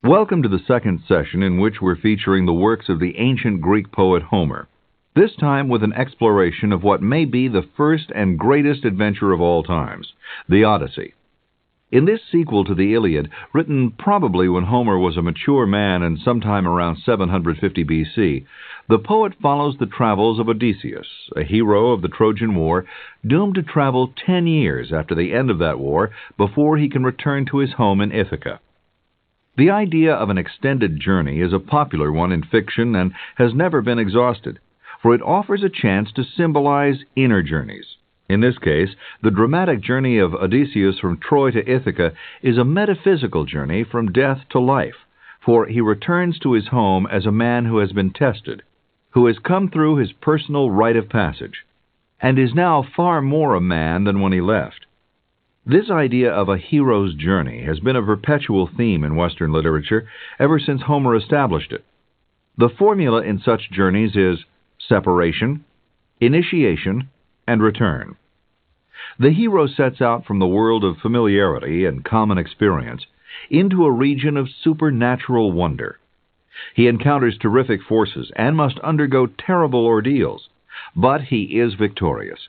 Welcome to the second session in which we're featuring the works of the ancient Greek poet Homer, this time with an exploration of what may be the first and greatest adventure of all times, the Odyssey. In this sequel to the Iliad, written probably when Homer was a mature man and sometime around 750 BC, the poet follows the travels of Odysseus, a hero of the Trojan War, doomed to travel 10 years after the end of that war before he can return to his home in Ithaca. The idea of an extended journey is a popular one in fiction and has never been exhausted, for it offers a chance to symbolize inner journeys. In this case, the dramatic journey of Odysseus from Troy to Ithaca is a metaphysical journey from death to life, for he returns to his home as a man who has been tested, who has come through his personal rite of passage, and is now far more a man than when he left. This idea of a hero's journey has been a perpetual theme in Western literature ever since Homer established it. The formula in such journeys is separation, initiation, and return. The hero sets out from the world of familiarity and common experience into a region of supernatural wonder. He encounters terrific forces and must undergo terrible ordeals, but he is victorious.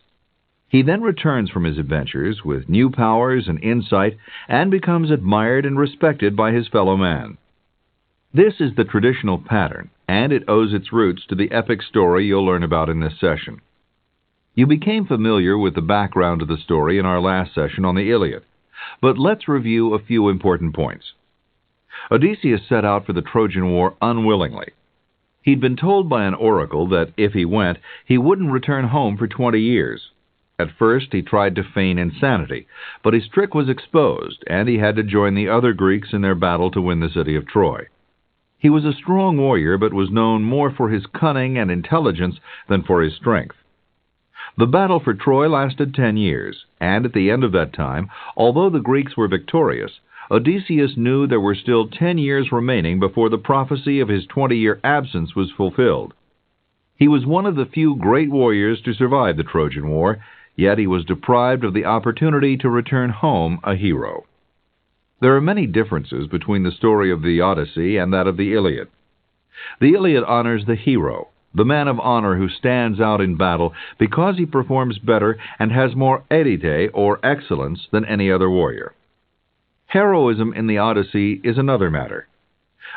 He then returns from his adventures with new powers and insight and becomes admired and respected by his fellow man. This is the traditional pattern, and it owes its roots to the epic story you'll learn about in this session. You became familiar with the background of the story in our last session on the Iliad, but let's review a few important points. Odysseus set out for the Trojan War unwillingly. He'd been told by an oracle that if he went, he wouldn't return home for 20 years. At first he tried to feign insanity, but his trick was exposed, and he had to join the other Greeks in their battle to win the city of Troy. He was a strong warrior, but was known more for his cunning and intelligence than for his strength. The battle for Troy lasted 10 years, and at the end of that time, although the Greeks were victorious, Odysseus knew there were still 10 years remaining before the prophecy of his 20-year absence was fulfilled. He was one of the few great warriors to survive the Trojan War, yet he was deprived of the opportunity to return home a hero. There are many differences between the story of the Odyssey and that of the Iliad. The Iliad honors the hero, the man of honor who stands out in battle because he performs better and has more arete or excellence than any other warrior. Heroism in the Odyssey is another matter.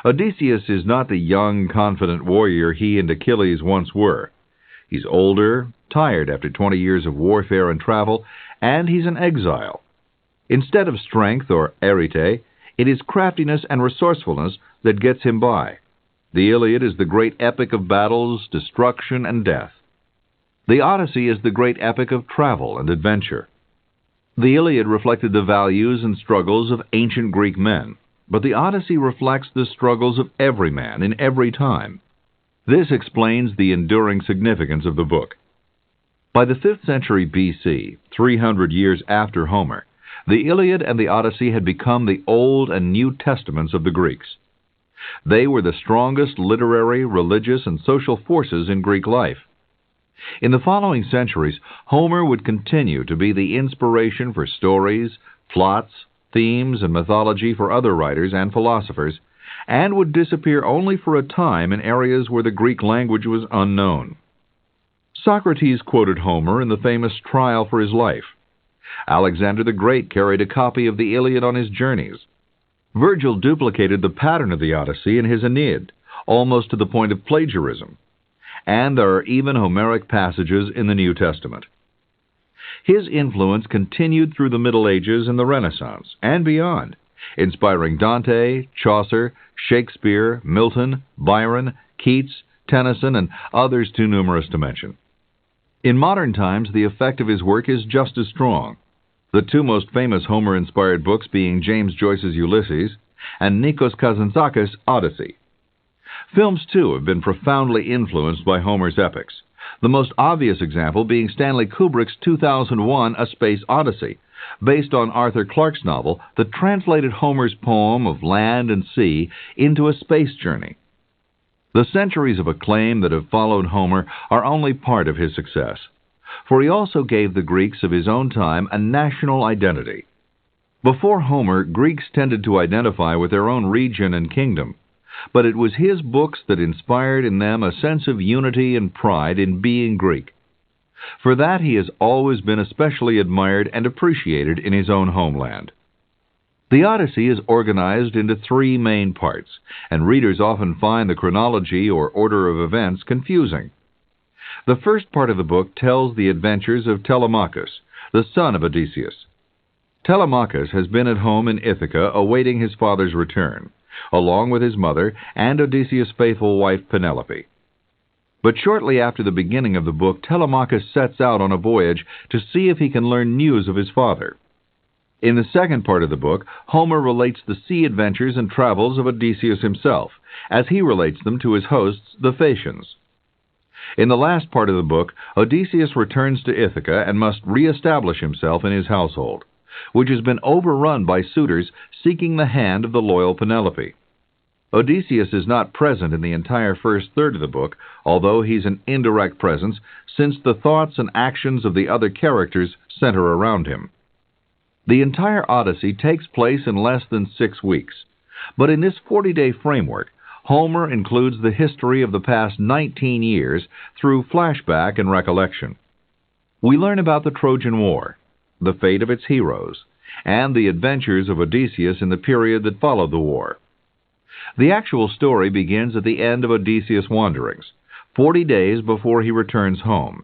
Odysseus is not the young, confident warrior he and Achilles once were. He's older, tired after 20 years of warfare and travel, and he's an exile. Instead of strength or arete, it is craftiness and resourcefulness that gets him by. The Iliad is the great epic of battles, destruction, and death. The Odyssey is the great epic of travel and adventure. The Iliad reflected the values and struggles of ancient Greek men, but the Odyssey reflects the struggles of every man in every time. This explains the enduring significance of the book. By the 5th century BC, 300 years after Homer, the Iliad and the Odyssey had become the Old and New Testaments of the Greeks. They were the strongest literary, religious, and social forces in Greek life. In the following centuries, Homer would continue to be the inspiration for stories, plots, themes, and mythology for other writers and philosophers, and would disappear only for a time in areas where the Greek language was unknown. Socrates quoted Homer in the famous trial for his life. Alexander the Great carried a copy of the Iliad on his journeys. Virgil duplicated the pattern of the Odyssey in his Aeneid, almost to the point of plagiarism. And there are even Homeric passages in the New Testament. His influence continued through the Middle Ages and the Renaissance, and beyond, inspiring Dante, Chaucer, Shakespeare, Milton, Byron, Keats, Tennyson, and others too numerous to mention. In modern times, the effect of his work is just as strong, the two most famous Homer-inspired books being James Joyce's Ulysses and Nikos Kazantzakis' Odyssey. Films, too, have been profoundly influenced by Homer's epics, the most obvious example being Stanley Kubrick's 2001 A Space Odyssey, based on Arthur Clarke's novel that translated Homer's poem of land and sea into a space journey. The centuries of acclaim that have followed Homer are only part of his success, for he also gave the Greeks of his own time a national identity. Before Homer, Greeks tended to identify with their own region and kingdom, but it was his books that inspired in them a sense of unity and pride in being Greek. For that he has always been especially admired and appreciated in his own homeland. The Odyssey is organized into three main parts, and readers often find the chronology or order of events confusing. The first part of the book tells the adventures of Telemachus, the son of Odysseus. Telemachus has been at home in Ithaca awaiting his father's return, along with his mother and Odysseus' faithful wife Penelope. But shortly after the beginning of the book, Telemachus sets out on a voyage to see if he can learn news of his father. In the second part of the book, Homer relates the sea adventures and travels of Odysseus himself, as he relates them to his hosts, the Phaeacians. In the last part of the book, Odysseus returns to Ithaca and must re-establish himself in his household, which has been overrun by suitors seeking the hand of the loyal Penelope. Odysseus is not present in the entire first third of the book, although he's an indirect presence, since the thoughts and actions of the other characters center around him. The entire Odyssey takes place in less than 6 weeks, but in this 40-day framework, Homer includes the history of the past 19 years through flashback and recollection. We learn about the Trojan War, the fate of its heroes, and the adventures of Odysseus in the period that followed the war. The actual story begins at the end of Odysseus' wanderings, 40 days before he returns home.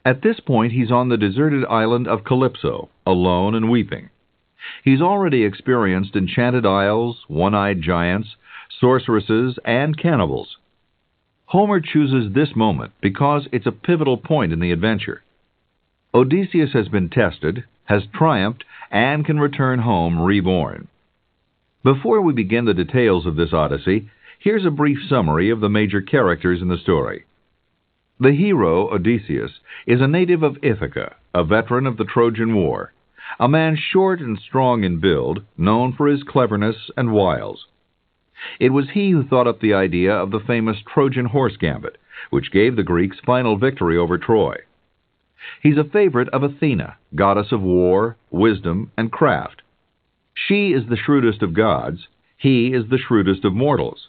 At this point, he's on the deserted island of Calypso, alone and weeping. He's already experienced enchanted isles, one-eyed giants, sorceresses, and cannibals. Homer chooses this moment because it's a pivotal point in the adventure. Odysseus has been tested, has triumphed, and can return home reborn. Before we begin the details of this Odyssey, here's a brief summary of the major characters in the story. The hero, Odysseus, is a native of Ithaca, a veteran of the Trojan War, a man short and strong in build, known for his cleverness and wiles. It was he who thought up the idea of the famous Trojan horse gambit, which gave the Greeks final victory over Troy. He's a favorite of Athena, goddess of war, wisdom, and craft. She is the shrewdest of gods, he is the shrewdest of mortals.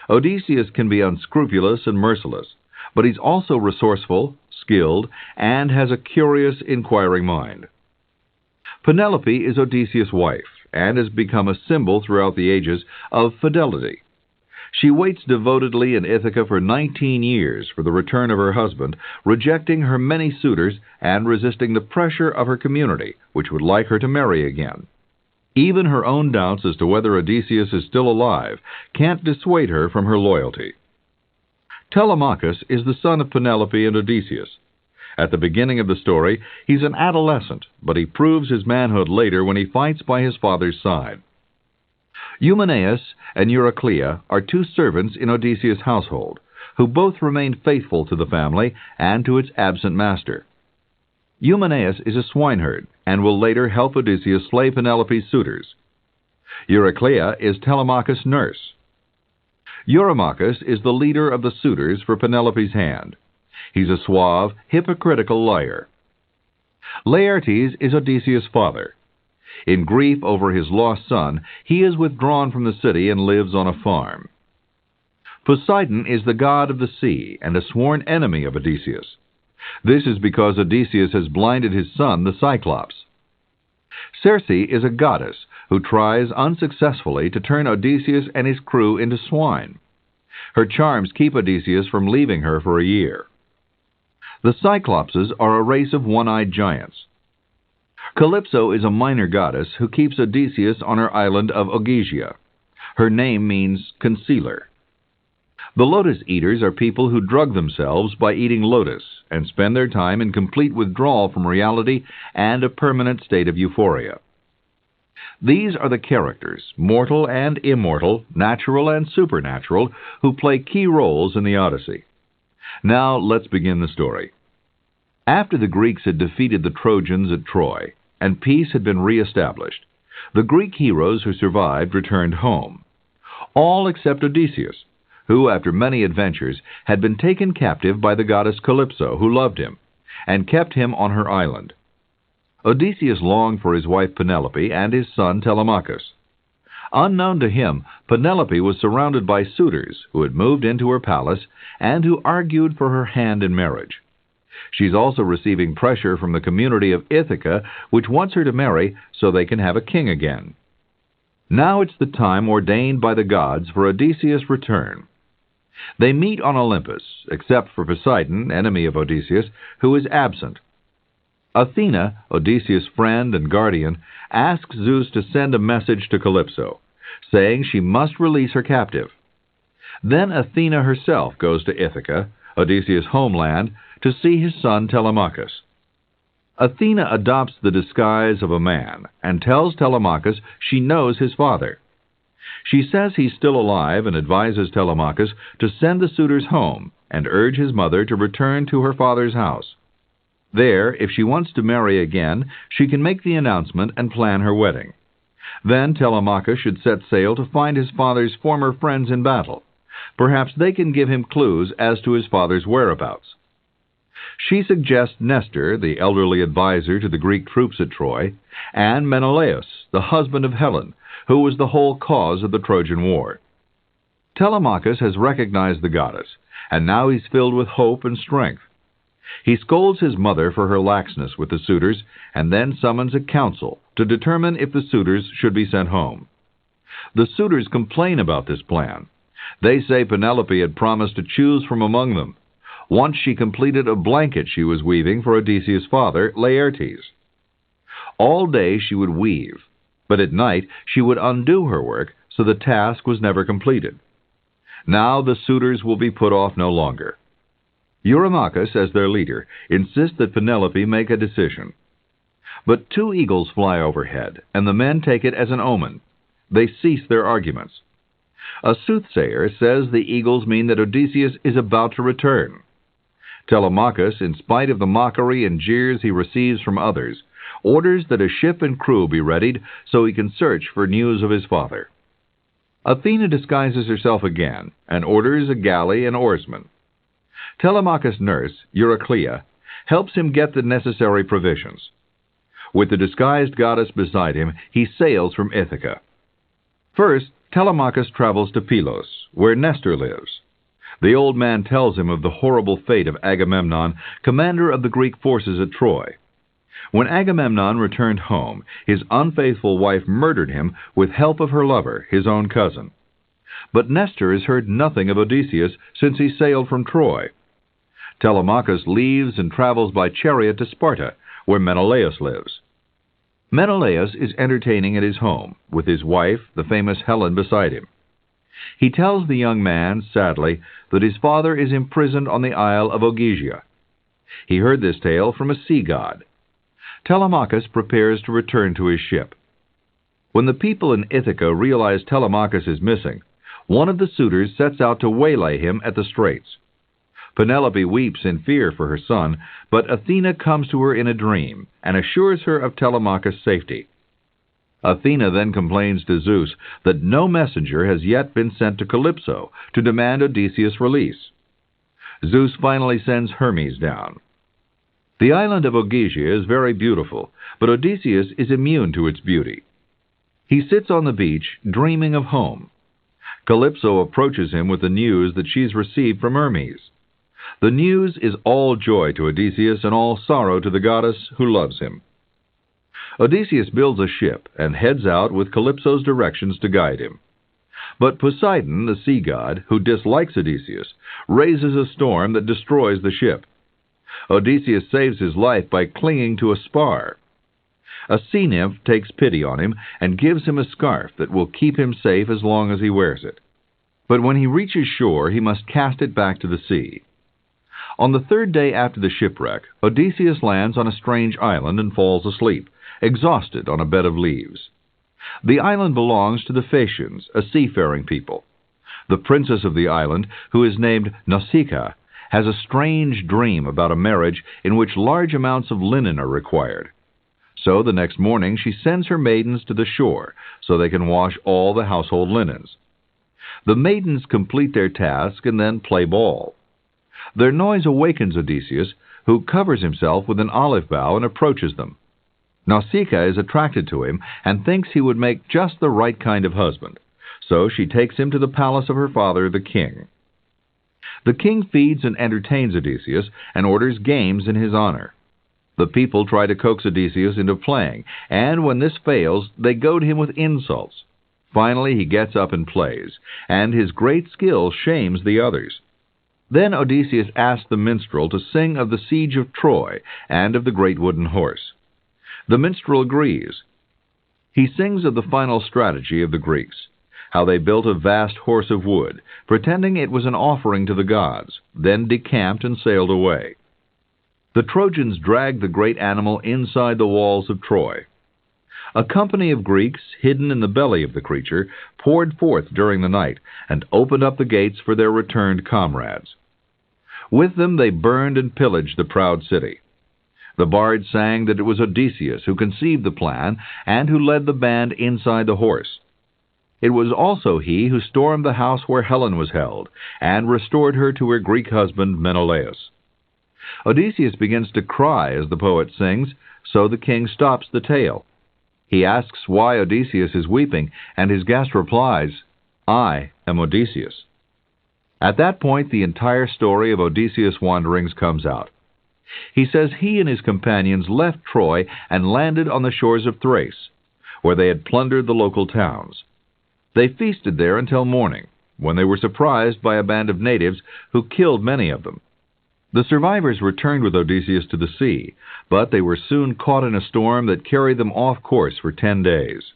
Odysseus can be unscrupulous and merciless, but he's also resourceful, skilled, and has a curious, inquiring mind. Penelope is Odysseus' wife, and has become a symbol throughout the ages of fidelity. She waits devotedly in Ithaca for 19 years for the return of her husband, rejecting her many suitors and resisting the pressure of her community, which would like her to marry again. Even her own doubts as to whether Odysseus is still alive can't dissuade her from her loyalty. Telemachus is the son of Penelope and Odysseus. At the beginning of the story, he's an adolescent, but he proves his manhood later when he fights by his father's side. Eumeneus and Euryclea are two servants in Odysseus' household, who both remain faithful to the family and to its absent master. Eumeneus is a swineherd, and will later help Odysseus slay Penelope's suitors. Euryclea is Telemachus' nurse. Eurymachus is the leader of the suitors for Penelope's hand. He's a suave, hypocritical liar. Laertes is Odysseus' father. In grief over his lost son, he is withdrawn from the city and lives on a farm. Poseidon is the god of the sea and a sworn enemy of Odysseus. This is because Odysseus has blinded his son, the Cyclops. Circe is a goddess who tries unsuccessfully to turn Odysseus and his crew into swine. Her charms keep Odysseus from leaving her for a year. The Cyclopses are a race of one-eyed giants. Calypso is a minor goddess who keeps Odysseus on her island of Ogygia. Her name means concealer. The lotus eaters are people who drug themselves by eating lotus and spend their time in complete withdrawal from reality and a permanent state of euphoria. These are the characters, mortal and immortal, natural and supernatural, who play key roles in the Odyssey. Now let's begin the story. After the Greeks had defeated the Trojans at Troy, and peace had been re-established, the Greek heroes who survived returned home. All except Odysseus, who, after many adventures, had been taken captive by the goddess Calypso, who loved him, and kept him on her island. Odysseus longed for his wife Penelope and his son Telemachus. Unknown to him, Penelope was surrounded by suitors who had moved into her palace and who argued for her hand in marriage. She's also receiving pressure from the community of Ithaca, which wants her to marry so they can have a king again. Now it's the time ordained by the gods for Odysseus' return. They meet on Olympus, except for Poseidon, enemy of Odysseus, who is absent. Athena, Odysseus' friend and guardian, asks Zeus to send a message to Calypso, saying she must release her captive. Then Athena herself goes to Ithaca, Odysseus' homeland, to see his son Telemachus. Athena adopts the disguise of a man and tells Telemachus she knows his father. She says he's still alive and advises Telemachus to send the suitors home and urge his mother to return to her father's house. There, if she wants to marry again, she can make the announcement and plan her wedding. Then Telemachus should set sail to find his father's former friends in battle. Perhaps they can give him clues as to his father's whereabouts. She suggests Nestor, the elderly advisor to the Greek troops at Troy, and Menelaus, the husband of Helen, who was the whole cause of the Trojan War. Telemachus has recognized the goddess, and now he's filled with hope and strength. He scolds his mother for her laxness with the suitors, and then summons a council to determine if the suitors should be sent home. The suitors complain about this plan. They say Penelope had promised to choose from among them. Once she completed a blanket she was weaving for Odysseus' father, Laertes. All day she would weave, but at night she would undo her work, so the task was never completed. Now the suitors will be put off no longer. Eurymachus, as their leader, insists that Penelope make a decision. But 2 eagles fly overhead, and the men take it as an omen. They cease their arguments. A soothsayer says the eagles mean that Odysseus is about to return. Telemachus, in spite of the mockery and jeers he receives from others, orders that a ship and crew be readied so he can search for news of his father. Athena disguises herself again and orders a galley and oarsmen. Telemachus' nurse, Euryclea, helps him get the necessary provisions. With the disguised goddess beside him, he sails from Ithaca. First, Telemachus travels to Pylos, where Nestor lives. The old man tells him of the horrible fate of Agamemnon, commander of the Greek forces at Troy. When Agamemnon returned home, his unfaithful wife murdered him with help of her lover, his own cousin. But Nestor has heard nothing of Odysseus since he sailed from Troy. Telemachus leaves and travels by chariot to Sparta, where Menelaus lives. Menelaus is entertaining at his home, with his wife, the famous Helen, beside him. He tells the young man, sadly, that his father is imprisoned on the Isle of Ogygia. He heard this tale from a sea god. Telemachus prepares to return to his ship. When the people in Ithaca realize Telemachus is missing, one of the suitors sets out to waylay him at the straits. Penelope weeps in fear for her son, but Athena comes to her in a dream and assures her of Telemachus' safety. Athena then complains to Zeus that no messenger has yet been sent to Calypso to demand Odysseus' release. Zeus finally sends Hermes down. The island of Ogygia is very beautiful, but Odysseus is immune to its beauty. He sits on the beach, dreaming of home. Calypso approaches him with the news that she's received from Hermes. The news is all joy to Odysseus and all sorrow to the goddess who loves him. Odysseus builds a ship and heads out with Calypso's directions to guide him. But Poseidon, the sea god, who dislikes Odysseus, raises a storm that destroys the ship. Odysseus saves his life by clinging to a spar. A sea nymph takes pity on him and gives him a scarf that will keep him safe as long as he wears it. But when he reaches shore, he must cast it back to the sea. On the 3rd day after the shipwreck, Odysseus lands on a strange island and falls asleep, exhausted on a bed of leaves. The island belongs to the Phaeacians, a seafaring people. The princess of the island, who is named Nausicaa, has a strange dream about a marriage in which large amounts of linen are required. So the next morning she sends her maidens to the shore so they can wash all the household linens. The maidens complete their task and then play ball. Their noise awakens Odysseus, who covers himself with an olive bough and approaches them. Nausicaa is attracted to him and thinks he would make just the right kind of husband, so she takes him to the palace of her father, the king. The king feeds and entertains Odysseus and orders games in his honor. The people try to coax Odysseus into playing, and when this fails, they goad him with insults. Finally, he gets up and plays, and his great skill shames the others. Then Odysseus asks the minstrel to sing of the siege of Troy and of the great wooden horse. The minstrel agrees. He sings of the final strategy of the Greeks, how they built a vast horse of wood, pretending it was an offering to the gods, then decamped and sailed away. The Trojans dragged the great animal inside the walls of Troy. A company of Greeks, hidden in the belly of the creature, poured forth during the night and opened up the gates for their returned comrades. With them they burned and pillaged the proud city. The bard sang that it was Odysseus who conceived the plan and who led the band inside the horse. It was also he who stormed the house where Helen was held and restored her to her Greek husband Menelaus. Odysseus begins to cry as the poet sings, so the king stops the tale. He asks why Odysseus is weeping, and his guest replies, "I am Odysseus." At that point, the entire story of Odysseus' wanderings comes out. He says he and his companions left Troy and landed on the shores of Thrace, where they had plundered the local towns. They feasted there until morning, when they were surprised by a band of natives who killed many of them. The survivors returned with Odysseus to the sea, but they were soon caught in a storm that carried them off course for 10 days.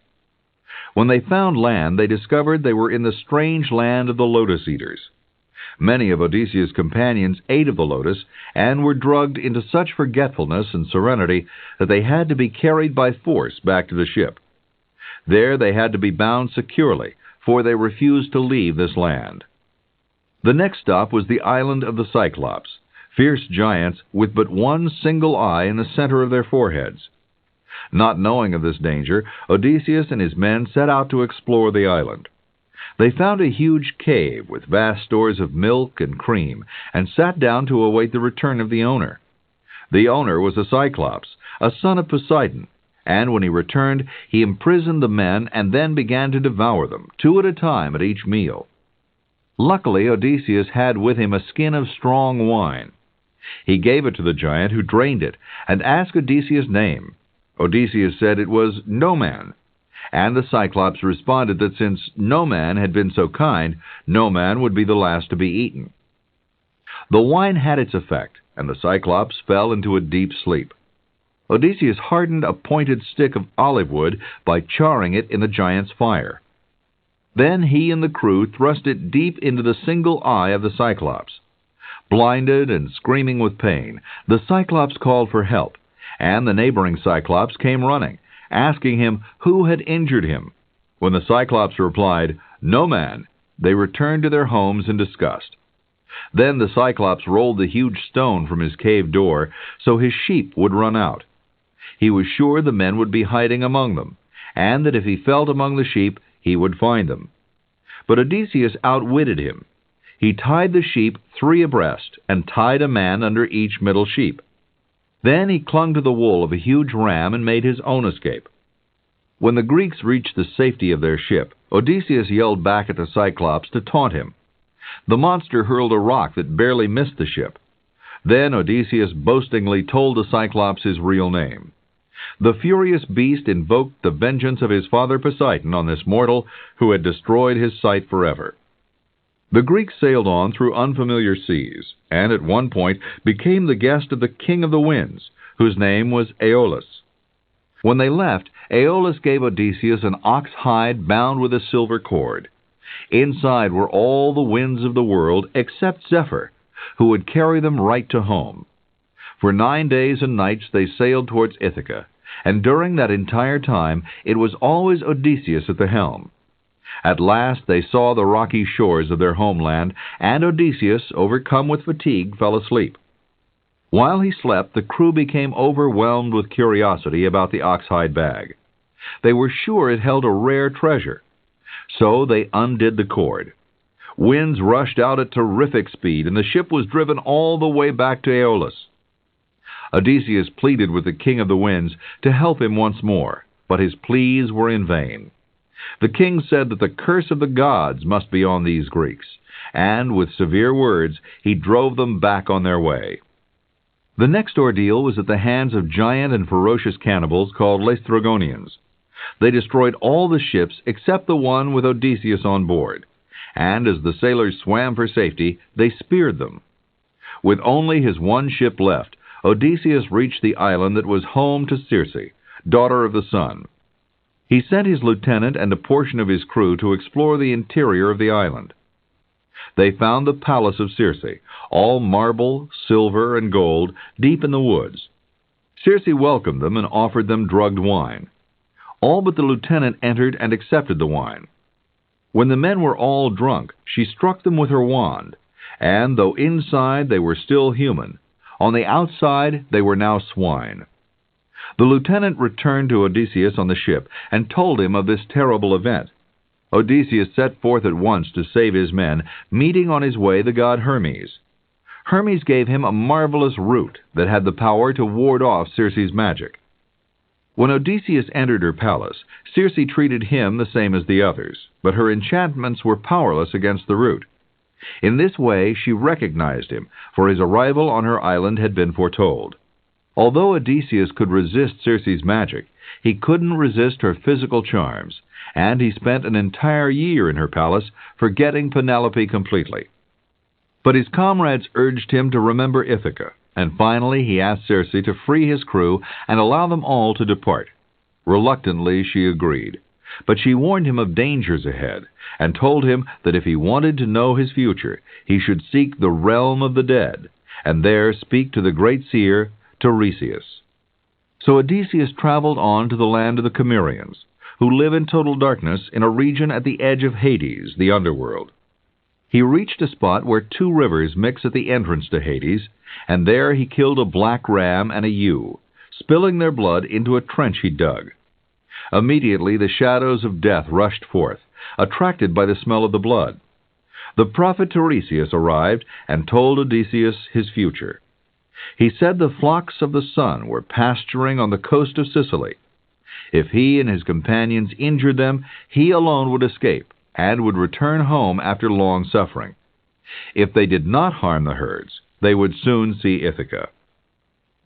When they found land, they discovered they were in the strange land of the lotus eaters. Many of Odysseus' companions ate of the lotus and were drugged into such forgetfulness and serenity that they had to be carried by force back to the ship. There they had to be bound securely, for they refused to leave this land. The next stop was the island of the Cyclops, fierce giants with but one single eye in the center of their foreheads. Not knowing of this danger, Odysseus and his men set out to explore the island. They found a huge cave with vast stores of milk and cream, and sat down to await the return of the owner. The owner was a Cyclops, a son of Poseidon, and when he returned, he imprisoned the men and then began to devour them, 2 at a time at each meal. Luckily, Odysseus had with him a skin of strong wine. He gave it to the giant, who drained it, and asked Odysseus' name. Odysseus said it was No Man, and the Cyclops responded that since No Man had been so kind, No Man would be the last to be eaten. The wine had its effect, and the Cyclops fell into a deep sleep. Odysseus hardened a pointed stick of olive wood by charring it in the giant's fire. Then he and the crew thrust it deep into the single eye of the Cyclops. Blinded and screaming with pain, the Cyclops called for help, and the neighboring Cyclops came running, asking him who had injured him. When the Cyclops replied, "No man," they returned to their homes in disgust. Then the Cyclops rolled the huge stone from his cave door so his sheep would run out. He was sure the men would be hiding among them, and that if he felt among the sheep, he would find them. But Odysseus outwitted him. He tied the sheep 3 abreast, and tied a man under each middle sheep. Then he clung to the wool of a huge ram and made his own escape. When the Greeks reached the safety of their ship, Odysseus yelled back at the Cyclops to taunt him. The monster hurled a rock that barely missed the ship. Then Odysseus boastingly told the Cyclops his real name. The furious beast invoked the vengeance of his father Poseidon on this mortal who had destroyed his sight forever. The Greeks sailed on through unfamiliar seas, and at one point became the guest of the King of the Winds, whose name was Aeolus. When they left, Aeolus gave Odysseus an ox hide bound with a silver cord. Inside were all the winds of the world except Zephyr, who would carry them right to home. For 9 days and nights they sailed towards Ithaca, and during that entire time it was always Odysseus at the helm. At last they saw the rocky shores of their homeland, and Odysseus, overcome with fatigue, fell asleep. While he slept, the crew became overwhelmed with curiosity about the oxhide bag. They were sure it held a rare treasure. So they undid the cord. Winds rushed out at terrific speed, and the ship was driven all the way back to Aeolus. Odysseus pleaded with the king of the winds to help him once more, but his pleas were in vain. The king said that the curse of the gods must be on these Greeks, and with severe words he drove them back on their way. The next ordeal was at the hands of giant and ferocious cannibals called Laestrygonians. They destroyed all the ships except the one with Odysseus on board, and as the sailors swam for safety, they speared them. With only his one ship left, Odysseus reached the island that was home to Circe, daughter of the sun. He sent his lieutenant and a portion of his crew to explore the interior of the island. They found the palace of Circe, all marble, silver, and gold, deep in the woods. Circe welcomed them and offered them drugged wine. All but the lieutenant entered and accepted the wine. When the men were all drunk, she struck them with her wand, and though inside they were still human, on the outside they were now swine. The lieutenant returned to Odysseus on the ship and told him of this terrible event. Odysseus set forth at once to save his men, meeting on his way the god Hermes. Hermes gave him a marvelous root that had the power to ward off Circe's magic. When Odysseus entered her palace, Circe treated him the same as the others, but her enchantments were powerless against the root. In this way she recognized him, for his arrival on her island had been foretold. Although Odysseus could resist Circe's magic, he couldn't resist her physical charms, and he spent an entire year in her palace, forgetting Penelope completely. But his comrades urged him to remember Ithaca, and finally he asked Circe to free his crew and allow them all to depart. Reluctantly she agreed, but she warned him of dangers ahead, and told him that if he wanted to know his future, he should seek the realm of the dead, and there speak to the great seer, Tiresias. So Odysseus traveled on to the land of the Cimmerians, who live in total darkness in a region at the edge of Hades, the underworld. He reached a spot where two rivers mix at the entrance to Hades, and there he killed a black ram and a ewe, spilling their blood into a trench he dug. Immediately the shadows of death rushed forth, attracted by the smell of the blood. The prophet Tiresias arrived and told Odysseus his future. He said the flocks of the sun were pasturing on the coast of Sicily. If he and his companions injured them, he alone would escape, and would return home after long suffering. If they did not harm the herds, they would soon see Ithaca.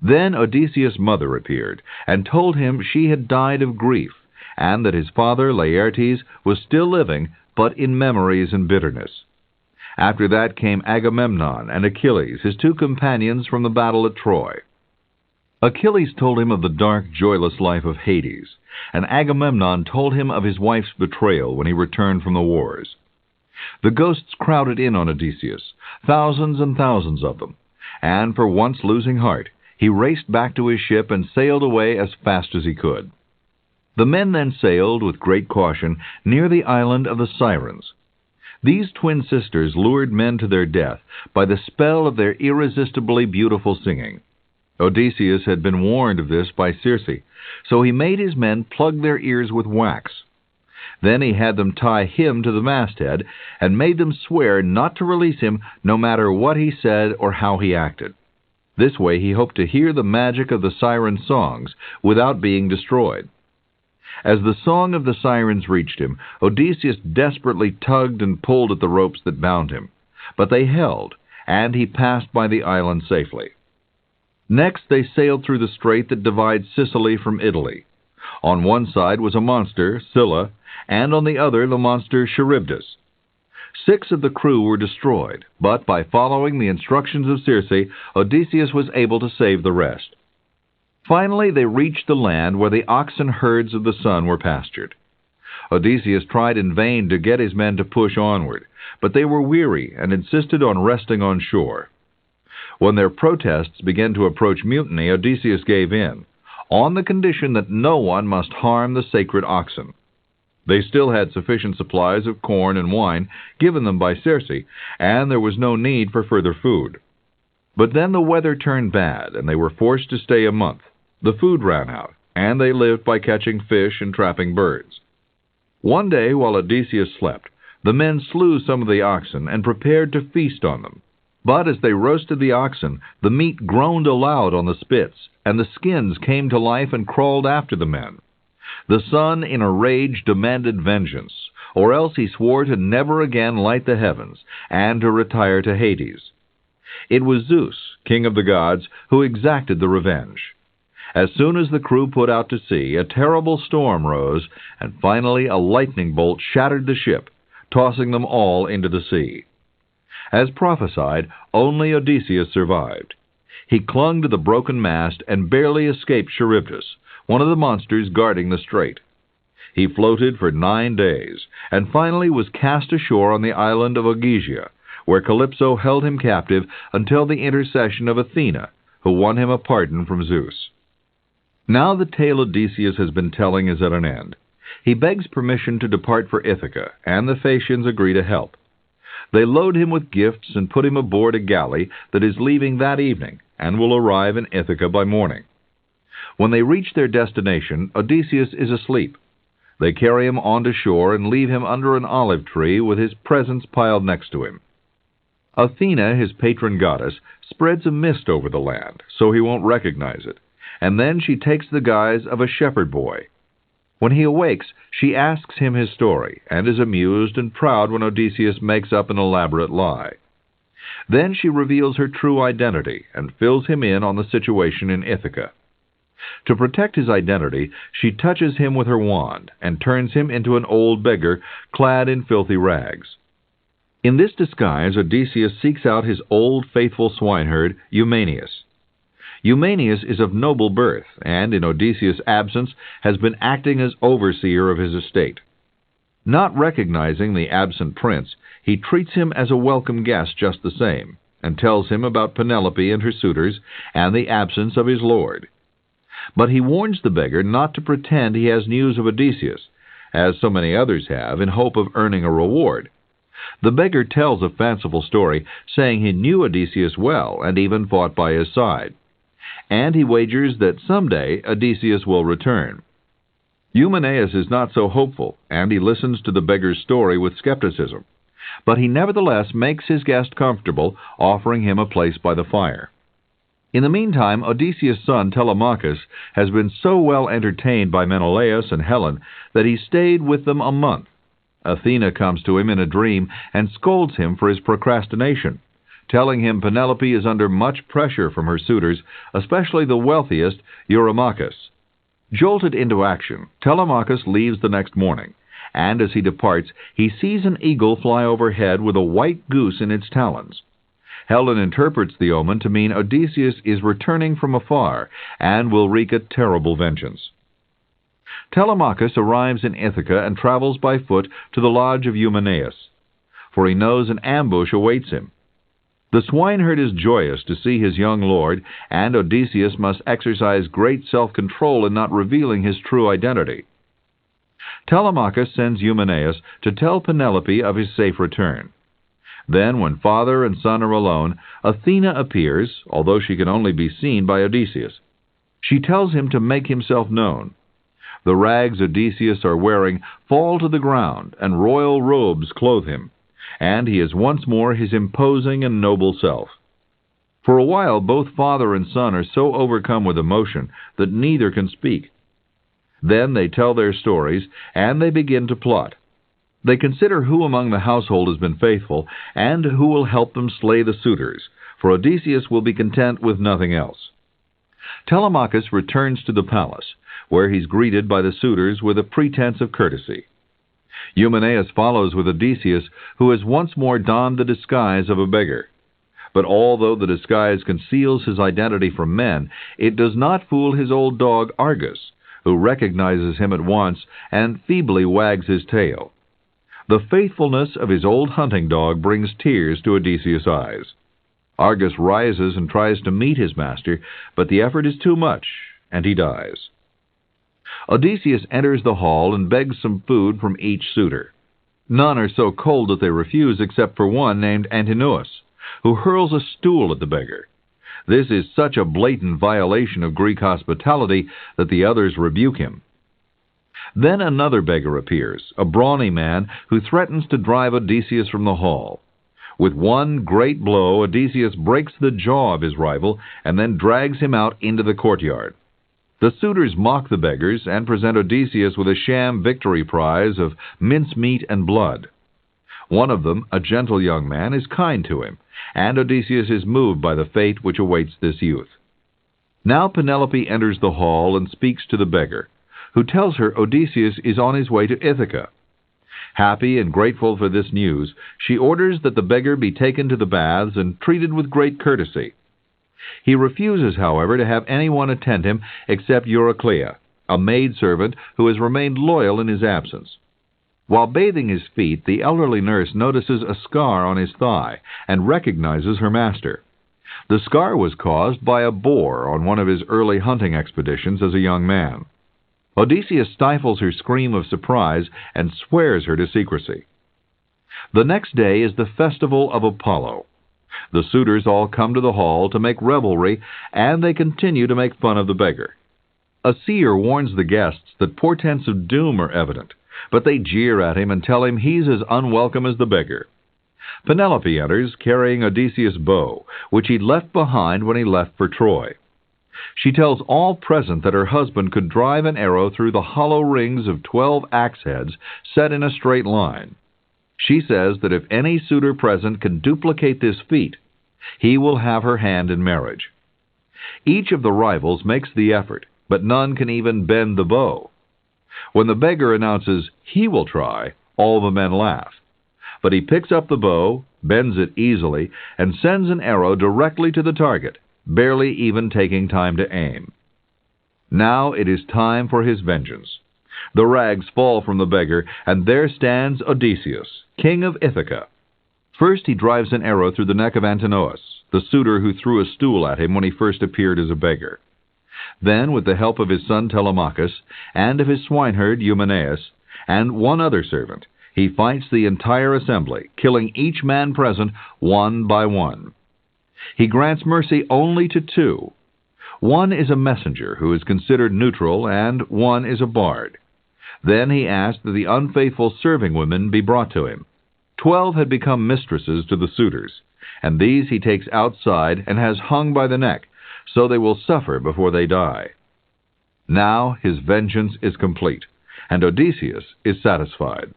Then Odysseus' mother appeared, and told him she had died of grief, and that his father Laertes was still living, but in memories and bitterness. After that came Agamemnon and Achilles, his two companions from the battle at Troy. Achilles told him of the dark, joyless life of Hades, and Agamemnon told him of his wife's betrayal when he returned from the wars. The ghosts crowded in on Odysseus, thousands and thousands of them, and for once losing heart, he raced back to his ship and sailed away as fast as he could. The men then sailed with great caution near the island of the Sirens. These twin sisters lured men to their death by the spell of their irresistibly beautiful singing. Odysseus had been warned of this by Circe, so he made his men plug their ears with wax. Then he had them tie him to the masthead, and made them swear not to release him no matter what he said or how he acted. This way he hoped to hear the magic of the siren songs without being destroyed. As the song of the sirens reached him, Odysseus desperately tugged and pulled at the ropes that bound him, but they held, and he passed by the island safely. Next they sailed through the strait that divides Sicily from Italy. On one side was a monster, Scylla, and on the other the monster Charybdis. 6 of the crew were destroyed, but by following the instructions of Circe, Odysseus was able to save the rest. Finally they reached the land where the oxen herds of the sun were pastured. Odysseus tried in vain to get his men to push onward, but they were weary and insisted on resting on shore. When their protests began to approach mutiny, Odysseus gave in, on the condition that no one must harm the sacred oxen. They still had sufficient supplies of corn and wine given them by Circe, and there was no need for further food. But then the weather turned bad, and they were forced to stay a month. The food ran out, and they lived by catching fish and trapping birds. One day, while Odysseus slept, the men slew some of the oxen and prepared to feast on them. But as they roasted the oxen, the meat groaned aloud on the spits, and the skins came to life and crawled after the men. The sun in a rage demanded vengeance, or else he swore to never again light the heavens, and to retire to Hades. It was Zeus, king of the gods, who exacted the revenge. As soon as the crew put out to sea, a terrible storm rose, and finally a lightning bolt shattered the ship, tossing them all into the sea. As prophesied, only Odysseus survived. He clung to the broken mast and barely escaped Charybdis, one of the monsters guarding the strait. He floated for 9 days, and finally was cast ashore on the island of Ogygia, where Calypso held him captive until the intercession of Athena, who won him a pardon from Zeus. Now the tale Odysseus has been telling is at an end. He begs permission to depart for Ithaca, and the Phaeacians agree to help. They load him with gifts and put him aboard a galley that is leaving that evening, and will arrive in Ithaca by morning. When they reach their destination, Odysseus is asleep. They carry him onto shore and leave him under an olive tree with his presents piled next to him. Athena, his patron goddess, spreads a mist over the land, so he won't recognize it, and then she takes the guise of a shepherd boy. When he awakes, she asks him his story, and is amused and proud when Odysseus makes up an elaborate lie. Then she reveals her true identity and fills him in on the situation in Ithaca. To protect his identity, she touches him with her wand and turns him into an old beggar clad in filthy rags. In this disguise, Odysseus seeks out his old faithful swineherd, Eumaeus. Eumaeus is of noble birth, and in Odysseus' absence has been acting as overseer of his estate. Not recognizing the absent prince, he treats him as a welcome guest just the same, and tells him about Penelope and her suitors, and the absence of his lord. But he warns the beggar not to pretend he has news of Odysseus, as so many others have, in hope of earning a reward. The beggar tells a fanciful story, saying he knew Odysseus well, and even fought by his side. And he wagers that someday Odysseus will return. Eumaeus is not so hopeful, and he listens to the beggar's story with skepticism. But he nevertheless makes his guest comfortable, offering him a place by the fire. In the meantime, Odysseus' son Telemachus has been so well entertained by Menelaus and Helen that he stayed with them a month. Athena comes to him in a dream and scolds him for his procrastination, telling him Penelope is under much pressure from her suitors, especially the wealthiest, Eurymachus. Jolted into action, Telemachus leaves the next morning, and as he departs, he sees an eagle fly overhead with a white goose in its talons. Helen interprets the omen to mean Odysseus is returning from afar and will wreak a terrible vengeance. Telemachus arrives in Ithaca and travels by foot to the lodge of Eumaeus, for he knows an ambush awaits him. The swineherd is joyous to see his young lord, and Odysseus must exercise great self-control in not revealing his true identity. Telemachus sends Eumaeus to tell Penelope of his safe return. Then, when father and son are alone, Athena appears, although she can only be seen by Odysseus. She tells him to make himself known. The rags Odysseus are wearing fall to the ground, and royal robes clothe him, and he is once more his imposing and noble self. For a while, both father and son are so overcome with emotion that neither can speak. Then they tell their stories, and they begin to plot. They consider who among the household has been faithful, and who will help them slay the suitors, for Odysseus will be content with nothing else. Telemachus returns to the palace, where he's greeted by the suitors with a pretense of courtesy. Eumaeus follows with Odysseus, who has once more donned the disguise of a beggar. But although the disguise conceals his identity from men, it does not fool his old dog Argus, who recognizes him at once and feebly wags his tail. The faithfulness of his old hunting dog brings tears to Odysseus' eyes. Argus rises and tries to meet his master, but the effort is too much, and he dies. Odysseus enters the hall and begs some food from each suitor. None are so cold that they refuse except for one named Antinous, who hurls a stool at the beggar. This is such a blatant violation of Greek hospitality that the others rebuke him. Then another beggar appears, a brawny man who threatens to drive Odysseus from the hall. With one great blow, Odysseus breaks the jaw of his rival and then drags him out into the courtyard. The suitors mock the beggars and present Odysseus with a sham victory prize of mincemeat and blood. One of them, a gentle young man, is kind to him, and Odysseus is moved by the fate which awaits this youth. Now Penelope enters the hall and speaks to the beggar, who tells her Odysseus is on his way to Ithaca. Happy and grateful for this news, she orders that the beggar be taken to the baths and treated with great courtesy. He refuses, however, to have anyone attend him except Euryclea, a maidservant who has remained loyal in his absence. While bathing his feet, the elderly nurse notices a scar on his thigh and recognizes her master. The scar was caused by a boar on one of his early hunting expeditions as a young man. Odysseus stifles her scream of surprise and swears her to secrecy. The next day is the festival of Apollo. The suitors all come to the hall to make revelry, and they continue to make fun of the beggar. A seer warns the guests that portents of doom are evident, but they jeer at him and tell him he's as unwelcome as the beggar. Penelope enters, carrying Odysseus' bow, which he'd left behind when he left for Troy. She tells all present that her husband could drive an arrow through the hollow rings of 12 axe heads set in a straight line. She says that if any suitor present can duplicate this feat, he will have her hand in marriage. Each of the rivals makes the effort, but none can even bend the bow. When the beggar announces he will try, all the men laugh. But he picks up the bow, bends it easily, and sends an arrow directly to the target, barely even taking time to aim. Now it is time for his vengeance. The rags fall from the beggar, and there stands Odysseus, King of Ithaca. First he drives an arrow through the neck of Antinous, the suitor who threw a stool at him when he first appeared as a beggar. Then, with the help of his son Telemachus, and of his swineherd Eumeneus, and one other servant, he fights the entire assembly, killing each man present one by one. He grants mercy only to 2. One is a messenger who is considered neutral, and one is a bard. Then he asked that the unfaithful serving women be brought to him. 12 had become mistresses to the suitors, and these he takes outside and has hung by the neck, so they will suffer before they die. Now his vengeance is complete, and Odysseus is satisfied.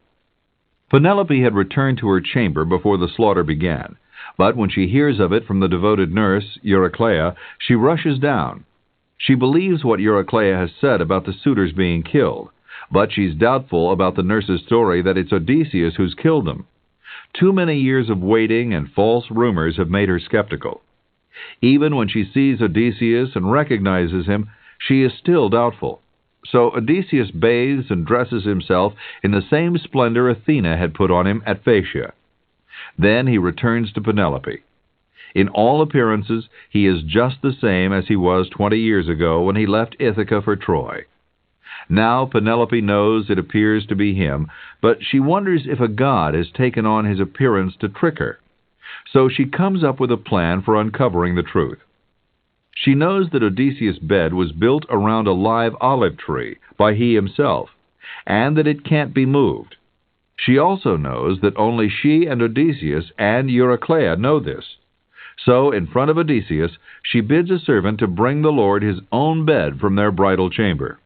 Penelope had returned to her chamber before the slaughter began, but when she hears of it from the devoted nurse, Euryclea, she rushes down. She believes what Euryclea has said about the suitors being killed, but she's doubtful about the nurse's story that it's Odysseus who's killed them. Too many years of waiting and false rumors have made her skeptical. Even when she sees Odysseus and recognizes him, she is still doubtful. So Odysseus bathes and dresses himself in the same splendor Athena had put on him at Phaeacia. Then he returns to Penelope. In all appearances, he is just the same as he was 20 years ago when he left Ithaca for Troy. Now Penelope knows it appears to be him, but she wonders if a god has taken on his appearance to trick her. So she comes up with a plan for uncovering the truth. She knows that Odysseus' bed was built around a live olive tree by he himself, and that it can't be moved. She also knows that only she and Odysseus and Euryclea know this. So, in front of Odysseus, she bids a servant to bring the Lord his own bed from their bridal chamber.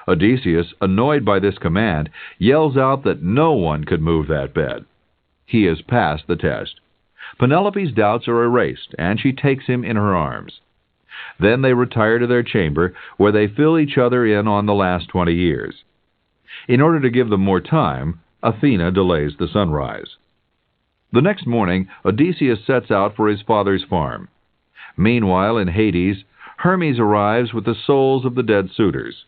Odysseus, annoyed by this command, yells out that no one could move that bed. He has passed the test. Penelope's doubts are erased, and she takes him in her arms. Then they retire to their chamber, where they fill each other in on the last 20 years. In order to give them more time, Athena delays the sunrise. The next morning, Odysseus sets out for his father's farm. Meanwhile, in Hades, Hermes arrives with the souls of the dead suitors.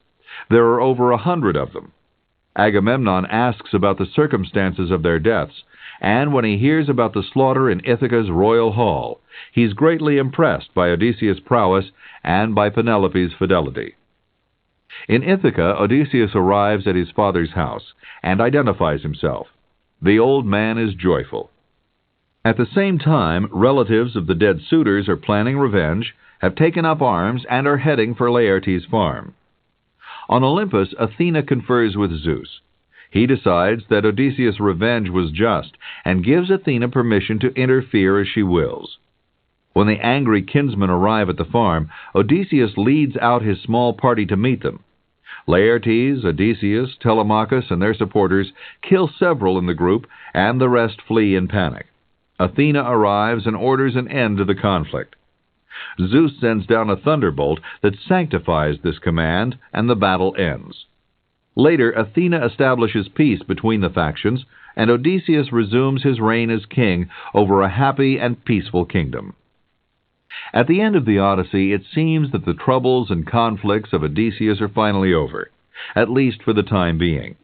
There are over 100 of them. Agamemnon asks about the circumstances of their deaths, and when he hears about the slaughter in Ithaca's royal hall, he's greatly impressed by Odysseus' prowess and by Penelope's fidelity. In Ithaca, Odysseus arrives at his father's house and identifies himself. The old man is joyful. At the same time, relatives of the dead suitors are planning revenge, have taken up arms, and are heading for Laertes' farm. On Olympus, Athena confers with Zeus. He decides that Odysseus' revenge was just and gives Athena permission to interfere as she wills. When the angry kinsmen arrive at the farm, Odysseus leads out his small party to meet them. Laertes, Odysseus, Telemachus, and their supporters kill several in the group, and the rest flee in panic. Athena arrives and orders an end to the conflict. Zeus sends down a thunderbolt that sanctifies this command, and the battle ends. Later, Athena establishes peace between the factions, and Odysseus resumes his reign as king over a happy and peaceful kingdom. At the end of the Odyssey, it seems that the troubles and conflicts of Odysseus are finally over, at least for the time being.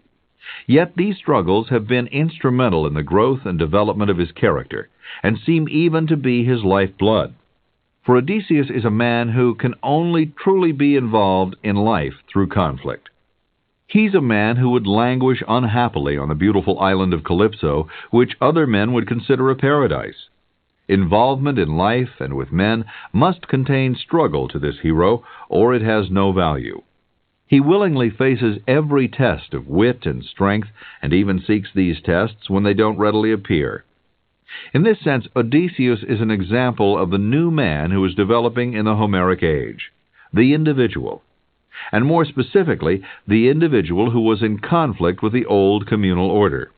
Yet these struggles have been instrumental in the growth and development of his character, and seem even to be his lifeblood. For Odysseus is a man who can only truly be involved in life through conflict. He's a man who would languish unhappily on the beautiful island of Calypso, which other men would consider a paradise. Involvement in life and with men must contain struggle to this hero, or it has no value. He willingly faces every test of wit and strength, and even seeks these tests when they don't readily appear. In this sense, Odysseus is an example of the new man who is developing in the Homeric age, the individual, and more specifically, the individual who was in conflict with the old communal order.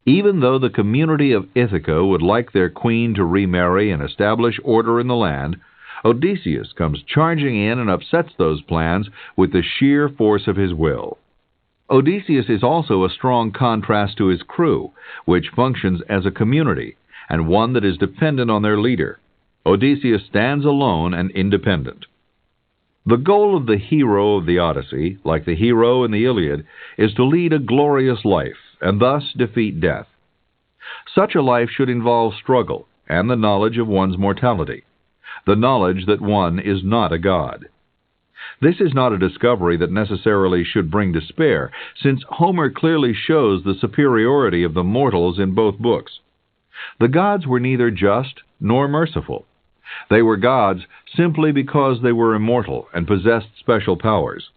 Even though the community of Ithaca would like their queen to remarry and establish order in the land, Odysseus comes charging in and upsets those plans with the sheer force of his will. Odysseus is also a strong contrast to his crew, which functions as a community, and one that is dependent on their leader. Odysseus stands alone and independent. The goal of the hero of the Odyssey, like the hero in the Iliad, is to lead a glorious life, and thus defeat death. Such a life should involve struggle and the knowledge of one's mortality, the knowledge that one is not a god. This is not a discovery that necessarily should bring despair, since Homer clearly shows the superiority of the mortals in both books. The gods were neither just nor merciful. They were gods simply because they were immortal and possessed special powers.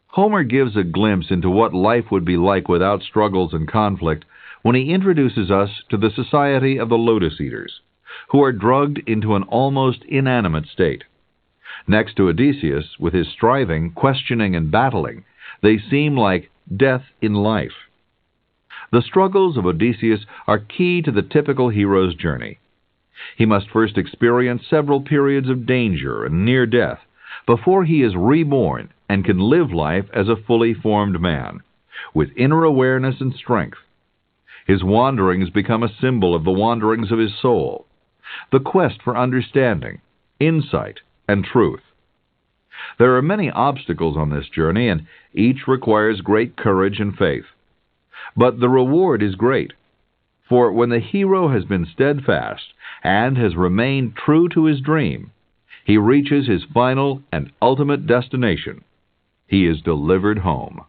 Homer gives a glimpse into what life would be like without struggles and conflict when he introduces us to the society of the Lotus Eaters, who are drugged into an almost inanimate state. Next to Odysseus, with his striving, questioning, and battling, they seem like death in life. The struggles of Odysseus are key to the typical hero's journey. He must first experience several periods of danger and near death before he is reborn and can live life as a fully formed man, with inner awareness and strength. His wanderings become a symbol of the wanderings of his soul, the quest for understanding, insight, and truth. There are many obstacles on this journey, and each requires great courage and faith. But the reward is great, for when the hero has been steadfast and has remained true to his dream, he reaches his final and ultimate destination. He is delivered home.